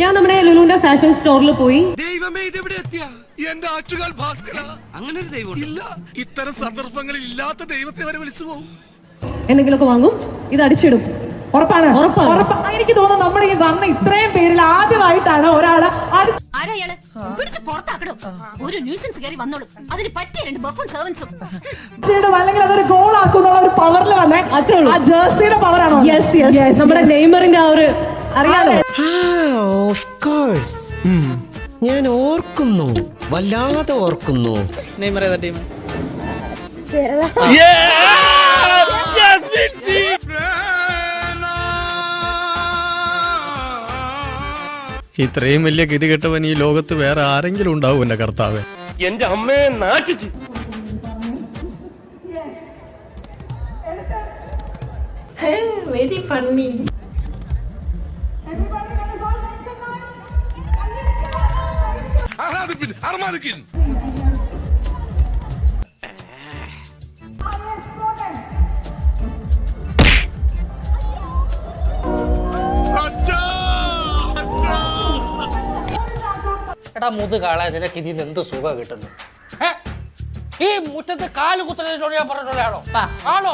ഞാൻ നമ്മുടെ ലുലുവിന്റെ ഫാഷൻ സ്റ്റോറിൽ പോയി. ദൈവമേ ഇതെവിടെ എത്തിയ എന്റെ ആറ്റുകാൽ ഭാസ്കര, അങ്ങനെ ഒരു ദൈവം ഇല്ല. ഇത്തരം സന്ദർഭങ്ങളിൽ ഇല്ലാത്ത ദൈവത്തെ വരെ വിളിച്ചു പോകും. എന്തെങ്കിലുമൊക്കെ വാങ്ങും, ഇത് അടിച്ചിടും. ഉറപ്പാണ്. എനിക്ക് തോന്നുന്നു നമ്മുടെ ഈ വന്ന ഇത്രയും പേരിൽ ആദ്യമായിട്ടാണ് ഒരാള് ഒരു ന്യൂസൻസ് കയറി വന്നോളൂ. അതിന് പറ്റിയ രണ്ട് ബഫൺ സെർവൻസും അല്ലെങ്കിൽ അതൊരു ഗോൾ ആക്കുന്ന ഒരു പവറിൽ വന്നേ. ആ ജേഴ്സിയുടെ പവറാണോ? നമ്മുടെ നെയ്മറിന്റെ ആ ഒരു അറിയാലോ. ഞാൻ ഓർക്കുന്നു, വല്ലാതെ ഓർക്കുന്നു. നെയ്മർ ഏതാ ടീം? ഇത്രയും വലിയ ഗതികെട്ടവൻ ഈ ലോകത്ത് വേറെ ആരെങ്കിലും ഉണ്ടാവും എന്റെ കർത്താവ്. എന്റെ അമ്മയെ നാട്ടിച്ച് വെരി ഫണ്ണി. എടാ മുതുകാളെ, നിനക്ക് ഇതിന് എന്ത് സുഖം കിട്ടുന്നു? ഈ മുറ്റത്ത് കാല് കുത്തലിനോട് ഞാൻ പറഞ്ഞിട്ടുള്ളതാണോ? ആണോ?